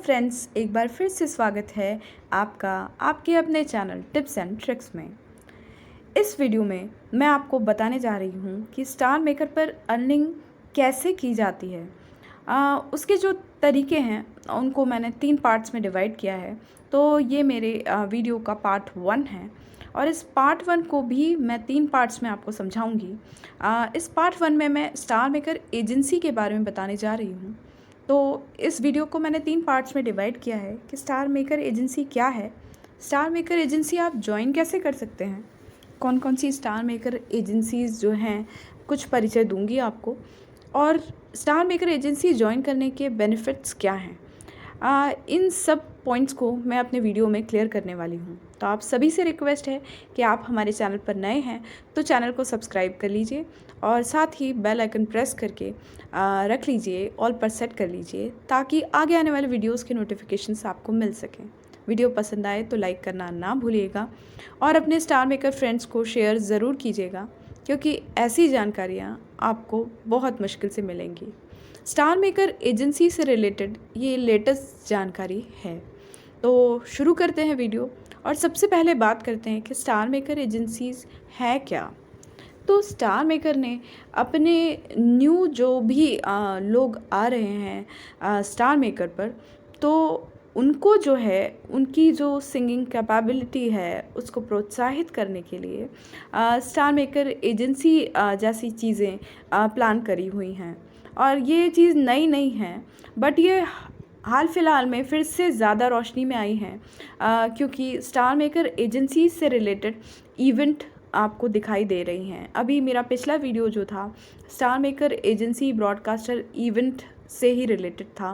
Friends, एक बार फिर से स्वागत है आपका आपके अपने चैनल टिप्स एंड ट्रिक्स में। इस वीडियो में मैं आपको बताने जा रही हूँ कि स्टार मेकर पर अर्निंग कैसे की जाती है। उसके जो तरीके हैं उनको मैंने 3 पार्ट्स में डिवाइड किया है। तो ये मेरे वीडियो का पार्ट 1 है और इस पार्ट 1 को भी मैं 3 पार्ट्स में आपको समझाऊंगी। इस पार्ट 1 में मैं स्टार मेकर एजेंसी के बारे में बताने जा रही हूँ। तो इस वीडियो को मैंने 3 पार्ट्स में डिवाइड किया है कि स्टार मेकर एजेंसी क्या है, स्टार मेकर एजेंसी आप ज्वाइन कैसे कर सकते हैं, कौन कौन सी स्टार मेकर एजेंसीज़ जो हैं कुछ परिचय दूंगी आपको, और स्टार मेकर एजेंसी ज्वाइन करने के बेनिफिट्स क्या हैं। इन सब पॉइंट्स को मैं अपने वीडियो में क्लियर करने वाली हूँ। तो आप सभी से रिक्वेस्ट है कि आप हमारे चैनल पर नए हैं तो चैनल को सब्सक्राइब कर लीजिए और साथ ही बेल आइकन प्रेस करके रख लीजिए, ऑल पर सेट कर लीजिए ताकि आगे आने वाले वीडियोस के नोटिफिकेशंस आपको मिल सकें। वीडियो पसंद आए तो लाइक करना ना भूलिएगा और अपने स्टार मेकर फ्रेंड्स को शेयर ज़रूर कीजिएगा क्योंकि ऐसी जानकारियाँ आपको बहुत मुश्किल से मिलेंगी। स्टार मेकर एजेंसी से रिलेटेड ये लेटेस्ट जानकारी है। तो शुरू करते हैं वीडियो और सबसे पहले बात करते हैं कि स्टार मेकर एजेंसीज़ है क्या। तो स्टार मेकर ने अपने न्यू जो भी लोग आ रहे हैं स्टार मेकर पर, तो उनको जो है उनकी जो सिंगिंग कैपेबिलिटी है उसको प्रोत्साहित करने के लिए स्टार मेकर एजेंसी जैसी चीज़ें प्लान करी हुई हैं। और ये चीज़ नई नहीं है, बट ये हाल फिलहाल में फिर से ज़्यादा रोशनी में आई हैं क्योंकि स्टार मेकर एजेंसी से रिलेटेड इवेंट आपको दिखाई दे रही हैं। अभी मेरा पिछला वीडियो जो था star maker agency broadcaster event से ही रिलेटेड था।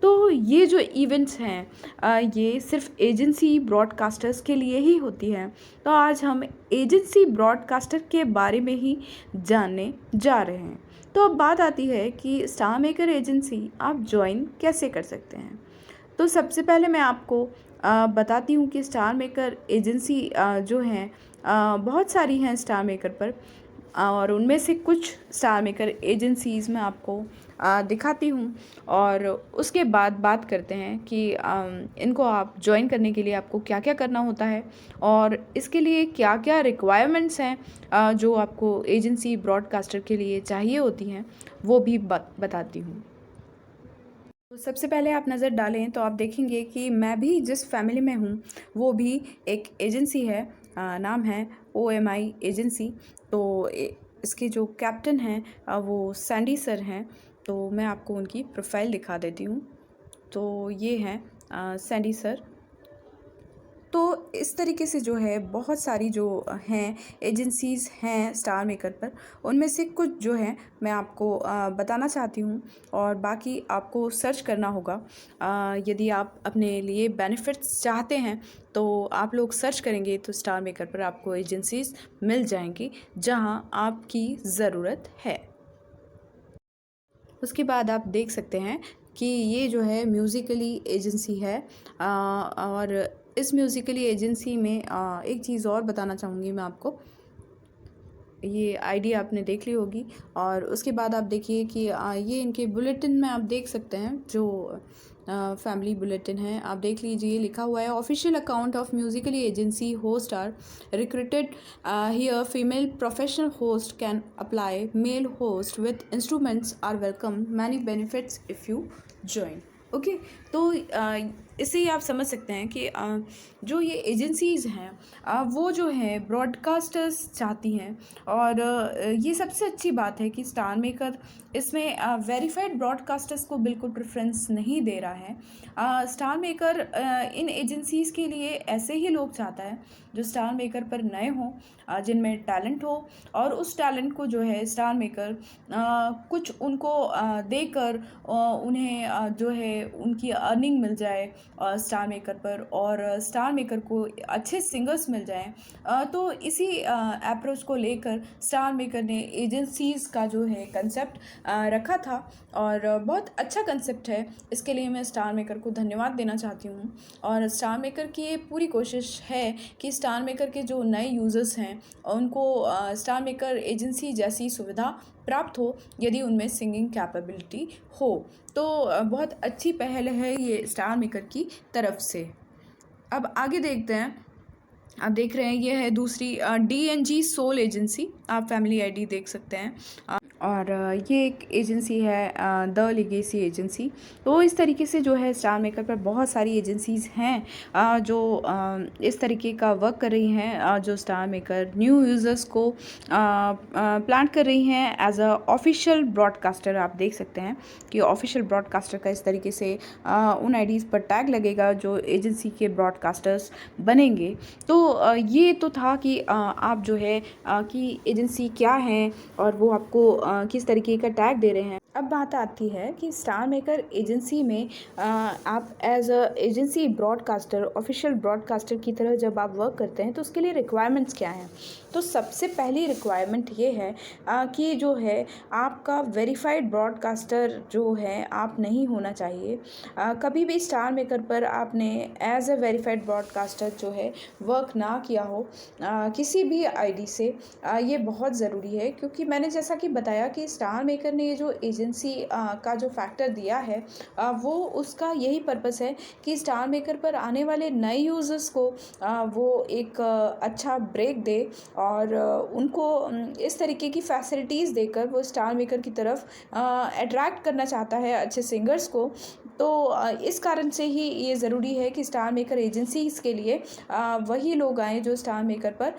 तो ये जो इवेंट्स हैं ये सिर्फ एजेंसी ब्रॉडकास्टर्स के लिए ही होती है। तो आज हम एजेंसी ब्रॉडकास्टर के बारे में ही जानने जा रहे हैं। तो अब बात आती है कि स्टार मेकर एजेंसी आप ज्वाइन कैसे कर सकते हैं। तो सबसे पहले मैं आपको बताती हूँ कि स्टार मेकर एजेंसी जो हैं बहुत सारी हैं स्टार मेकर पर, और उनमें से कुछ स्टार मेकर एजेंसीज़ मैं आपको दिखाती हूँ और उसके बाद बात करते हैं कि इनको आप ज्वाइन करने के लिए आपको क्या क्या करना होता है और इसके लिए क्या क्या रिक्वायरमेंट्स हैं जो आपको एजेंसी ब्रॉडकास्टर के लिए चाहिए होती हैं, वो भी बताती हूँ। तो सबसे पहले आप नज़र डालें तो आप देखेंगे कि मैं भी जिस फैमिली में हूँ वो भी एक एजेंसी है, नाम है OMI एजेंसी। तो इसके जो कैप्टन हैं वो सैंडी सर हैं। तो मैं आपको उनकी प्रोफाइल दिखा देती हूँ। तो ये हैं सैंडी सर। तो इस तरीके से जो है बहुत सारी जो हैं एजेंसीज़ हैं स्टार मेकर पर, उनमें से कुछ जो है मैं आपको बताना चाहती हूँ और बाकी आपको सर्च करना होगा। यदि आप अपने लिए बेनिफिट्स चाहते हैं तो आप लोग सर्च करेंगे तो स्टार मेकर पर आपको एजेंसीज़ मिल जाएंगी जहाँ आपकी ज़रूरत है। उसके बाद आप देख सकते हैं कि ये जो है म्यूज़िकली एजेंसी है और इस म्यूज़िकली एजेंसी में एक चीज़ और बताना चाहूँगी मैं आपको। ये आईडी आपने देख ली होगी और उसके बाद आप देखिए कि ये इनके बुलेटिन में आप देख सकते हैं जो फैमिली बुलेटिन है, आप देख लीजिए। लिखा हुआ है official account of Musically agency host are recruited here, female professional host can apply, male host with instruments are welcome, many benefits if you join. Okay, तो इससे ही आप समझ सकते हैं कि जो ये एजेंसीज़ हैं वो जो है ब्रॉडकास्टर्स चाहती हैं और ये सबसे अच्छी बात है कि स्टार मेकर इसमें वेरीफाइड ब्रॉडकास्टर्स को बिल्कुल प्रेफरेंस नहीं दे रहा है। स्टार मेकर इन एजेंसीज़ के लिए ऐसे ही लोग चाहता है जो स्टार मेकर पर नए हों, जिनमें टैलेंट हो और उस टैलेंट को जो है स्टार मेकर कुछ उनको देकर उन्हें जो है उनकी अर्निंग मिल जाए स्टार मेकर पर और स्टार मेकर को अच्छे सिंगर्स मिल जाएं। तो इसी अप्रोच को लेकर स्टार मेकर ने एजेंसीज़ का जो है कंसेप्ट रखा था और बहुत अच्छा कंसेप्ट है। इसके लिए मैं स्टार मेकर को धन्यवाद देना चाहती हूँ और स्टार मेकर की ये पूरी कोशिश है कि स्टार मेकर के जो नए यूज़र्स हैं उनको स्टार मेकर एजेंसी जैसी सुविधा प्राप्त हो यदि उनमें सिंगिंग कैपेबिलिटी हो। तो बहुत अच्छी पहल है ये स्टार मेकर की तरफ से। अब आगे देखते हैं। आप देख रहे हैं ये है दूसरी DNG सोल एजेंसी, आप फैमिली आईडी देख सकते हैं। और ये एक एजेंसी है द लिगेसी एजेंसी। तो इस तरीके से जो है स्टार मेकर पर बहुत सारी एजेंसीज़ हैं जो इस तरीके का वर्क कर रही हैं, जो स्टार मेकर न्यू यूज़र्स को प्लान कर रही हैं एज अ ऑफिशियल ब्रॉडकास्टर। आप देख सकते हैं कि ऑफिशियल ब्रॉडकास्टर का इस तरीके से उन आईडीज़ पर टैग लगेगा जो एजेंसी के ब्रॉडकास्टर्स बनेंगे। तो ये तो था कि आप जो है कि एजेंसी क्या है और वो आपको किस तरीके का टैग दे रहे हैं। अब बात आती है कि स्टार मेकर एजेंसी में आप as a agency broadcaster, official broadcaster की तरह जब आप वर्क करते हैं तो उसके लिए रिक्वायरमेंट्स क्या हैं। तो सबसे पहली रिक्वायरमेंट ये है कि जो है आपका वेरीफाइड ब्रॉडकास्टर जो है आप नहीं होना चाहिए। कभी भी स्टार मेकर पर आपने एज अ वेरीफाइड ब्रॉडकास्टर जो है वर्क ना किया हो किसी भी आईडी से। ये बहुत ज़रूरी है क्योंकि मैंने जैसा कि बताया कि स्टार मेकर ने ये जो एजेंसी का जो फैक्टर दिया है वो उसका यही पर्पस है कि स्टार मेकर पर आने वाले नए यूज़र्स को वो एक अच्छा ब्रेक दे और उनको इस तरीके की फैसिलिटीज़ देकर वो स्टार मेकर की तरफ अट्रैक्ट करना चाहता है अच्छे सिंगर्स को। तो इस कारण से ही ये ज़रूरी है कि स्टार मेकर एजेंसीज़ के लिए वही लोग आएँ जो स्टार मेकर पर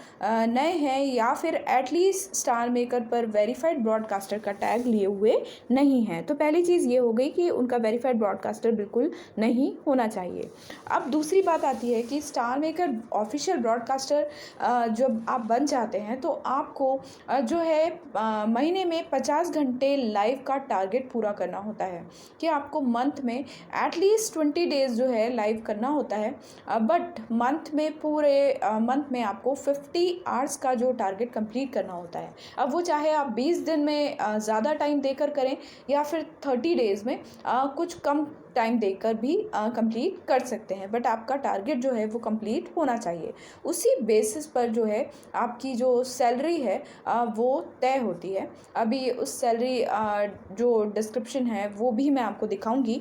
नए हैं या फिर एटलीस्ट स्टार मेकर पर वेरीफाइड ब्रॉडकास्टर का टैग लिए हुए नहीं हैं। तो पहली चीज़ ये हो गई कि उनका वेरीफाइड ब्रॉडकास्टर बिल्कुल नहीं होना चाहिए। अब दूसरी बात आती है कि स्टार मेकर ऑफिशियल ब्रॉडकास्टर जब आप बन जाते हैं तो आपको जो है महीने में 50 घंटे लाइव का टारगेट पूरा करना होता है कि आपको मंथ में एटलीस्ट 20 डेज़ जो है लाइव करना होता है। बट मंथ में पूरे मंथ में आपको 50 आवर्स का जो टारगेट कंप्लीट करना होता है। अब वो चाहे आप 20 दिन में ज़्यादा टाइम देकर करें या फिर 30 डेज़ में कुछ कम टाइम देकर भी कंप्लीट कर सकते हैं, बट आपका टारगेट जो है वो कंप्लीट होना चाहिए। उसी बेसिस पर जो है आपकी जो सैलरी है वो तय होती है। अभी उस सैलरी जो डिस्क्रिप्शन है वो भी मैं आपको दिखाऊंगी,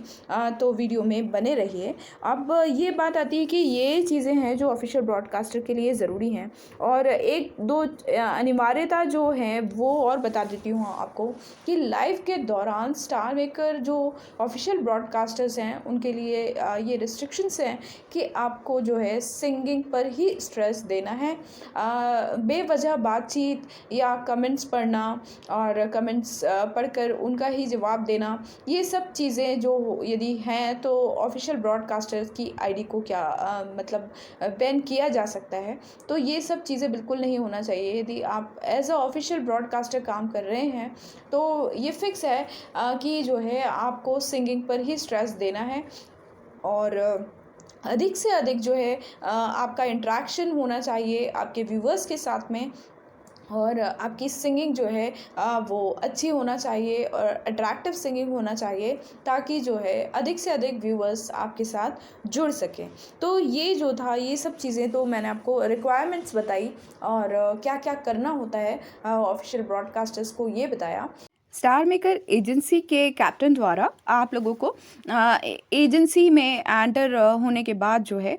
तो वीडियो में बने रहिए। अब ये बात आती है कि ये चीज़ें हैं जो ऑफिशियल ब्रॉडकास्टर के लिए ज़रूरी हैं और एक दो अनिवार्यता जो हैं वो और बता देती हूँ आपको कि लाइव के दौरान स्टार मेकर जो ऑफिशियल ब्रॉडकास्टर्स हैं उनके लिए ये रिस्ट्रिक्शंस हैं कि आपको जो है सिंगिंग पर ही स्ट्रेस देना है। बेवजह बातचीत या कमेंट्स पढ़ना और कमेंट्स पढ़कर उनका ही जवाब देना, ये सब चीज़ें जो यदि हैं तो ऑफिशियल ब्रॉडकास्टर्स की आईडी को क्या मतलब बैन किया जा सकता है। तो ये सब चीज़ें बिल्कुल नहीं होना चाहिए। यदि आप एज अ ऑफिशियल ब्रॉडकास्टर काम कर रहे हैं तो ये फिक्स है कि जो है आपको सिंगिंग पर ही स्ट्रेस देना है और अधिक से अधिक जो है आपका इंटरेक्शन होना चाहिए आपके व्यूवर्स के साथ में और आपकी सिंगिंग जो है वो अच्छी होना चाहिए और अट्रैक्टिव सिंगिंग होना चाहिए ताकि जो है अधिक से अधिक व्यूवर्स आपके साथ जुड़ सकें। तो ये जो था ये सब चीज़ें तो मैंने आपको रिक्वायरमेंट्स बताई और क्या क्या करना होता है ऑफिशियल ब्रॉडकास्टर्स को ये बताया। स्टार मेकर एजेंसी के कैप्टन द्वारा आप लोगों को एजेंसी में एंटर होने के बाद जो है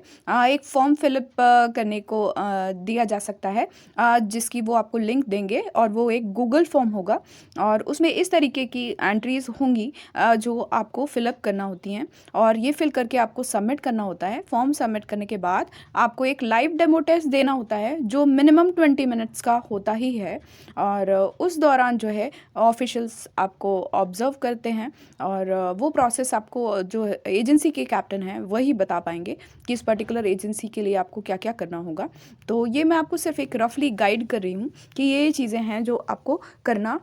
एक फॉर्म फिलअप करने को दिया जा सकता है, जिसकी वो आपको लिंक देंगे और वो एक गूगल फॉर्म होगा और उसमें इस तरीके की एंट्रीज होंगी जो आपको फिलअप करना होती हैं और ये फिल करके आपको सबमिट करना होता है। फॉर्म सबमिट करने के बाद आपको एक लाइव डेमो टेस्ट देना होता है जो मिनिमम 20 मिनट्स का होता ही है और उस दौरान जो है ऑफिशियल आपको ऑब्जर्व करते हैं और वो प्रोसेस आपको जो एजेंसी के कैप्टन हैं वही बता पाएंगे कि इस पर्टिकुलर एजेंसी के लिए आपको क्या क्या करना होगा। तो ये मैं आपको सिर्फ एक रफली गाइड कर रही हूँ कि ये चीज़ें हैं जो आपको करना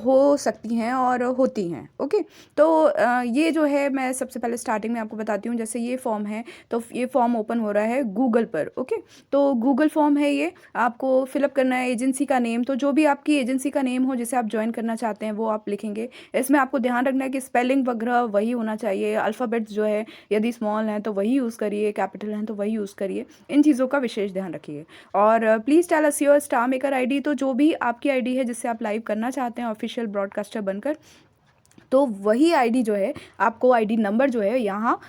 हो सकती हैं और होती हैं। ओके, तो ये जो है मैं सबसे पहले स्टार्टिंग में आपको बताती हूँ। जैसे ये फॉर्म है तो ये फॉर्म ओपन हो रहा है गूगल पर। ओके, तो गूगल फॉर्म है, ये आपको फिलअप करना है एजेंसी का नेम। तो जो भी आपकी एजेंसी का नेम हो जिसे आप ज्वाइन करना चाहते हैं वो आप लिखेंगे। इसमें आपको ध्यान रखना है कि स्पेलिंग वगैरह वही होना चाहिए। अल्फ़ाबेट्स जो है यदि स्मॉल हैं तो वही यूज़ करिए, कैपिटल हैं तो वही यूज़ करिए। इन चीज़ों का विशेष ध्यान रखिए और please tell us your star maker ID. तो जो भी आपकी आईडी है जिससे आप लाइव करना चाहते हैं ऑफिशियल ब्रॉडकास्टर बनकर, तो वही आईडी जो है, आपको आईडी नंबर जो है यहाँ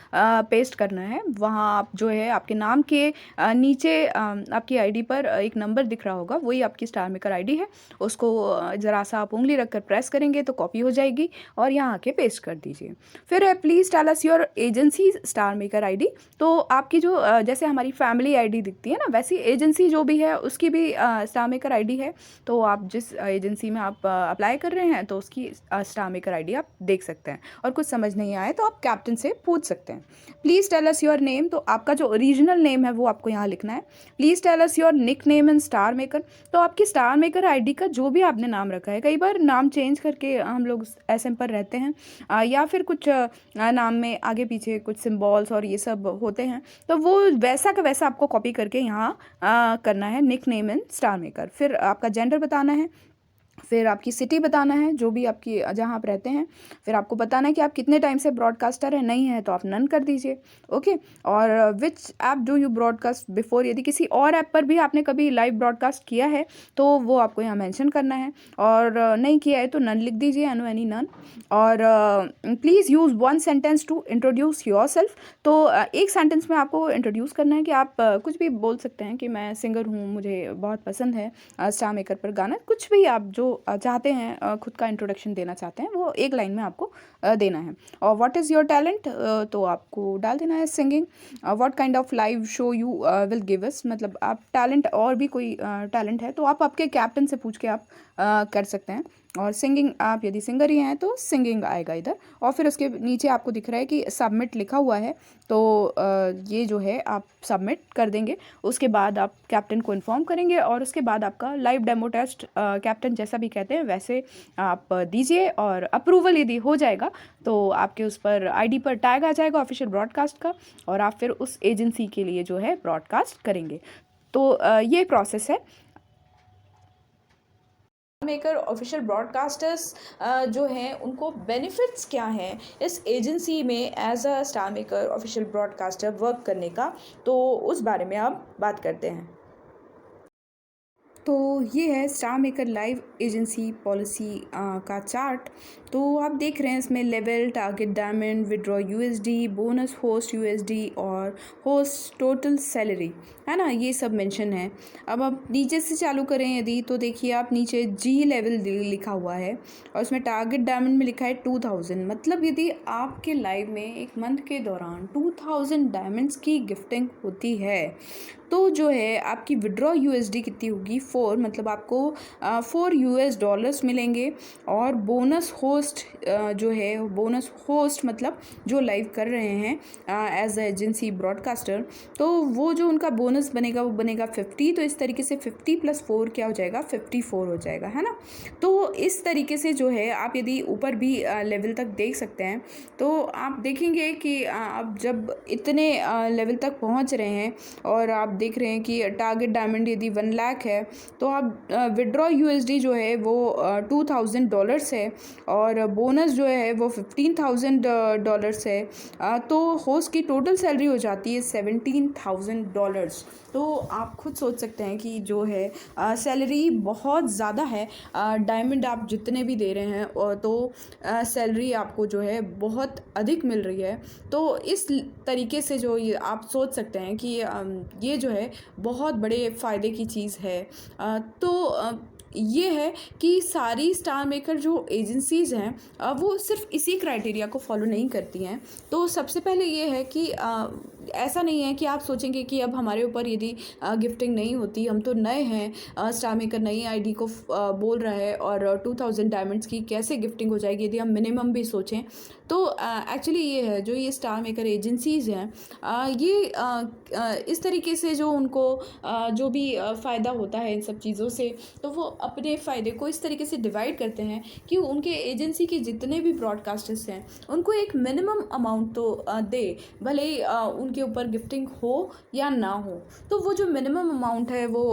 पेस्ट करना है। वहाँ आप जो है आपके नाम के नीचे आपकी आईडी पर एक नंबर दिख रहा होगा, वही आपकी स्टार मेकर आईडी है। उसको ज़रा सा आप उंगली रखकर प्रेस करेंगे तो कॉपी हो जाएगी और यहाँ आके पेस्ट कर दीजिए। फिर है please tell us your agency star maker ID. तो आपकी जो जैसे हमारी फैमिली आईडी दिखती है ना, वैसी एजेंसी जो भी है उसकी भी स्टार मेकर आईडी है। तो आप जिस एजेंसी में आप अप्लाई कर रहे हैं तो उसकी स्टार मेकर आईडी आप देख सकते हैं। और कुछ समझ नहीं आए तो आप कैप्टन से पूछ सकते हैं। Please tell us your name, तो आपका जो ओरिजिनल नेम है वो आपको यहाँ लिखना है। Please tell us your nickname in star maker, तो आपकी स्टार मेकर आईडी का जो भी आपने नाम रखा है, कई बार नाम चेंज करके हम लोग एसएम पर रहते हैं, या फिर कुछ नाम में आगे पीछे कुछ सिम्बॉल्स और ये सब होते हैं, तो वो वैसा का वैसा आपको कॉपी करके यहाँ करना है, nickname in star maker. फिर आपका जेंडर बताना है, फिर आपकी सिटी बताना है जो भी आपकी जहाँ आप रहते हैं। फिर आपको बताना है कि आप कितने टाइम से ब्रॉडकास्टर है, नहीं है तो आप नन कर दीजिए, ओके। और विच app do you broadcast before, यदि किसी और ऐप पर भी आपने कभी लाइव ब्रॉडकास्ट किया है तो वो आपको यहाँ मेंशन करना है, और नहीं किया है तो नन लिख दीजिए, एनी नन। और please use one sentence to introduce yourself, तो एक सेंटेंस में आपको इंट्रोड्यूस करना है कि आप कुछ भी बोल सकते हैं कि मैं सिंगर हूँ, मुझे बहुत पसंद है स्टार मेकर पर गाना, कुछ भी आप जो चाहते हैं खुद का इंट्रोडक्शन देना चाहते हैं वो एक लाइन में आपको देना है। और व्हाट इज़ योर टैलेंट, तो आपको डाल देना है singing. What kind of live show you will give us, मतलब आप टैलेंट और भी कोई टैलेंट है तो आप आपके कैप्टन से पूछ के आप कर सकते हैं। और सिंगिंग, आप यदि सिंगर ही हैं तो सिंगिंग आएगा इधर। और फिर उसके नीचे आपको दिख रहा है कि सबमिट लिखा हुआ है, तो ये जो है आप सबमिट कर देंगे। उसके बाद आप कैप्टन को इन्फॉर्म करेंगे और उसके बाद आपका लाइव डेमो टेस्ट कैप्टन जैसा भी कहते हैं वैसे आप दीजिए, और अप्रूवल यदि हो जाएगा तो आपके उस पर आईडी पर टैग आ जाएगा ऑफिशियल ब्रॉडकास्ट का, और आप फिर उस एजेंसी के लिए जो है ब्रॉडकास्ट करेंगे। तो ये प्रोसेस है। मेकर ऑफिशियल ब्रॉडकास्टर्स जो हैं उनको बेनिफिट्स क्या हैं इस एजेंसी में as a star maker official broadcaster work करने का, तो उस बारे में अब बात करते हैं। तो ये है star maker live agency policy का चार्ट। तो आप देख रहे हैं इसमें level, target diamond, withdraw USD, bonus host USD और होस्ट टोटल सैलरी, है ना, ये सब मेंशन है। अब आप नीचे से चालू करें यदि, तो देखिए आप नीचे जी लेवल लिखा हुआ है और उसमें टारगेट डायमंड में लिखा है 2000, मतलब यदि आपके लाइव में एक मंथ के दौरान 2000 डायमंड्स की गिफ्टिंग होती है तो जो है आपकी विड्रॉ यूएसडी कितनी होगी, 4, मतलब आपको 4 यूएस डॉलर्स मिलेंगे। और बोनस होस्ट जो है, बोनस होस्ट मतलब जो लाइव कर रहे हैं एज अ एजेंसी ब्रॉडकास्टर, तो वो जो उनका बोनस बनेगा वो बनेगा 50। तो इस तरीके से 50 + 4 क्या हो जाएगा, 54 हो जाएगा, है ना। तो इस तरीके से जो है आप यदि ऊपर भी लेवल तक देख सकते हैं तो आप देखेंगे कि आप जब इतने लेवल तक पहुंच रहे हैं और आप देख रहे हैं कि टारगेट डायमंड यदि 1 लाख है तो आप विड्रॉ यूएसडी जो है वो $2000 है और बोनस जो है वो $15,000 है। तो होस्ट की टोटल सैलरी हो जाती है $17,000। तो आप खुद सोच सकते हैं कि जो है सैलरी बहुत ज़्यादा है। डायमंड आप जितने भी दे रहे हैं और तो सैलरी आपको जो है बहुत अधिक मिल रही है। तो इस तरीके से जो ये आप सोच सकते हैं कि ये जो है बहुत बड़े फ़ायदे की चीज़ है। ये है कि सारी स्टार मेकर जो एजेंसीज़ हैं वो सिर्फ इसी क्राइटेरिया को फॉलो नहीं करती हैं। तो सबसे पहले ये है कि ऐसा नहीं है कि आप सोचेंगे कि अब हमारे ऊपर यदि गिफ्टिंग नहीं होती, हम तो नए हैं, स्टार मेकर नई आईडी को बोल रहा है और 2000 डायमंड्स की कैसे गिफ्टिंग हो जाएगी यदि हम मिनिमम भी सोचें। तो एक्चुअली ये है जो ये स्टार मेकर एजेंसीज़ हैं ये इस तरीके से जो उनको जो भी फ़ायदा होता है इन सब चीज़ों से, तो वो अपने फ़ायदे को इस तरीके से डिवाइड करते हैं कि उनके एजेंसी के जितने भी ब्रॉडकास्टर्स हैं उनको एक मिनिमम अमाउंट तो दे, भले ही उनके ऊपर गिफ्टिंग हो या ना हो। तो वो जो मिनिमम अमाउंट है वो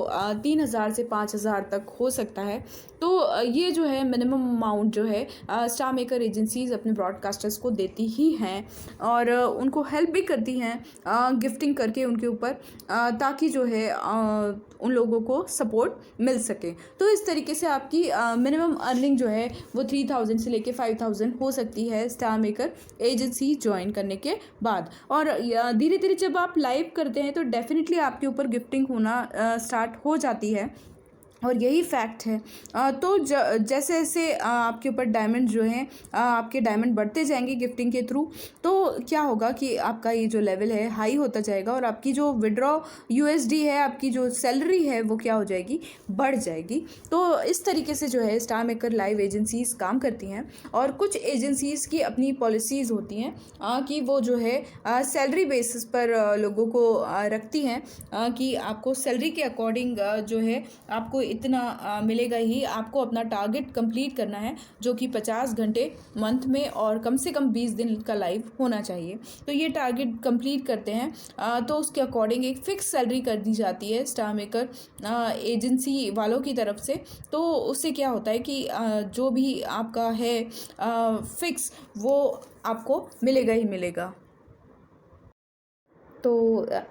3,000 से 5,000 तक हो सकता है। तो ये जो है मिनिमम अमाउंट जो है स्टार मेकर एजेंसीज़ अपने ब्रॉडकास्टर्स को देती ही हैं और उनको हेल्प भी करती हैं गिफ्टिंग करके उनके ऊपर, ताकि जो है उन लोगों को सपोर्ट मिल सके। तो इस तरीके से आपकी मिनिमम अर्निंग जो है वो 3,000 से लेके 5,000 हो सकती है स्टार मेकर एजेंसी ज्वाइन करने के बाद। और धीरे धीरे जब आप लाइव करते हैं तो डेफिनेटली आपके ऊपर गिफ्टिंग होना स्टार्ट हो जाती है और यही फैक्ट है। तो जैसे जैसे आपके ऊपर डायमंड जो हैं, आपके डायमंड बढ़ते जाएंगे गिफ्टिंग के थ्रू, तो क्या होगा कि आपका ये जो लेवल है हाई होता जाएगा और आपकी जो विड्रॉ यूएसडी है, आपकी जो सैलरी है वो क्या हो जाएगी, बढ़ जाएगी। तो इस तरीके से जो है स्टार मेकर लाइव एजेंसीज़ काम करती हैं। और कुछ एजेंसीज़ की अपनी पॉलिसीज़ होती हैं कि वो जो है सैलरी बेसिस पर लोगों को रखती हैं कि आपको सैलरी के अकॉर्डिंग जो है आपको इतना मिलेगा ही। आपको अपना टारगेट कंप्लीट करना है जो कि 50 घंटे मंथ में और कम से कम 20 दिन का लाइव होना चाहिए। तो ये टारगेट कंप्लीट करते हैं तो उसके अकॉर्डिंग एक फ़िक्स सैलरी कर दी जाती है स्टार मेकर एजेंसी वालों की तरफ से। तो उससे क्या होता है कि जो भी आपका है फ़िक्स वो आपको मिलेगा ही मिलेगा। तो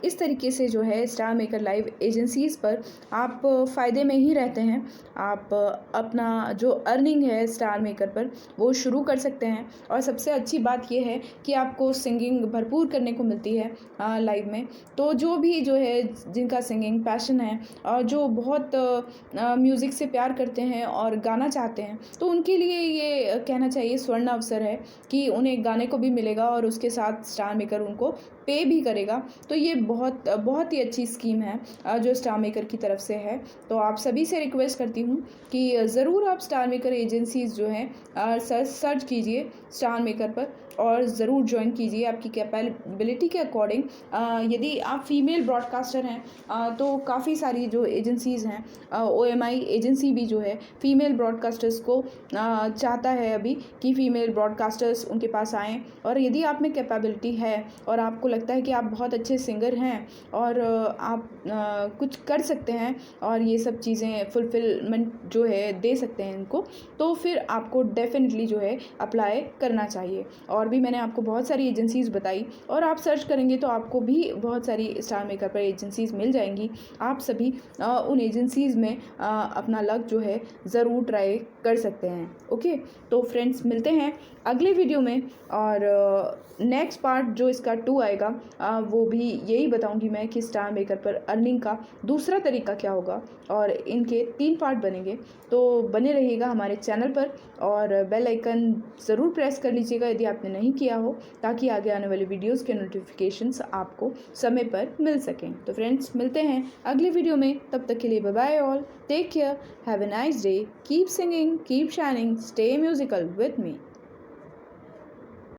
इस तरीके से जो है स्टार मेकर लाइव एजेंसीज़ पर आप फ़ायदे में ही रहते हैं। आप अपना जो अर्निंग है स्टार मेकर पर वो शुरू कर सकते हैं। और सबसे अच्छी बात ये है कि आपको सिंगिंग भरपूर करने को मिलती है लाइव में। तो जो भी जो है जिनका सिंगिंग पैशन है और जो बहुत म्यूज़िक से प्यार करते हैं और गाना चाहते हैं, तो उनके लिए ये कहना चाहिए स्वर्ण अवसर है कि उन्हें गाने को भी मिलेगा और उसके साथ स्टार मेकर उनको पे भी करेगा। तो ये बहुत ही अच्छी स्कीम है जो स्टार मेकर की तरफ से है। तो आप सभी से रिक्वेस्ट करती हूँ कि ज़रूर आप स्टार मेकर एजेंसीज़ जो हैं सर्च कीजिए स्टार मेकर पर और ज़रूर ज्वाइन कीजिए आपकी कैपेबिलिटी के अकॉर्डिंग। यदि आप फीमेल ब्रॉडकास्टर हैं तो काफ़ी सारी जो एजेंसीज़ हैं, OMI एजेंसी भी जो है फीमेल ब्रॉडकास्टर्स को चाहता है अभी कि फ़ीमेल ब्रॉडकास्टर्स उनके पास आएँ। और यदि आप में कैपेबिलिटी है और आपको लगता है कि आप बहुत अच्छे सिंगर हैं और आप कुछ कर सकते हैं और ये सब चीज़ें फुलफिलमेंट जो है दे सकते हैं इनको, तो फिर आपको डेफिनेटली जो है अप्लाई करना चाहिए। और भी मैंने आपको बहुत सारी एजेंसीज़ बताई और आप सर्च करेंगे तो आपको भी बहुत सारी स्टार मेकर पर एजेंसीज़ मिल जाएंगी। आप सभी उन एजेंसीज़ में अपना लक जो है ज़रूर ट्राई कर सकते हैं। ओके, तो फ्रेंड्स मिलते हैं अगले वीडियो में और नेक्स्ट पार्ट जो इसका 2 आएगा वो भी यही बताऊंगी मैं कि स्टार मेकर पर अर्निंग का दूसरा तरीका क्या होगा और इनके 3 पार्ट बनेंगे। तो बने रहिएगा हमारे चैनल पर और बेल आइकन ज़रूर प्रेस कर लीजिएगा यदि आपने नहीं किया हो, ताकि आगे आने वाले वीडियोस के नोटिफिकेशंस आपको समय पर मिल सकें। तो फ्रेंड्स मिलते हैं अगले वीडियो में, तब तक के लिए bye bye all, take care, have a nice day, keep singing, keep shining, stay musical with me.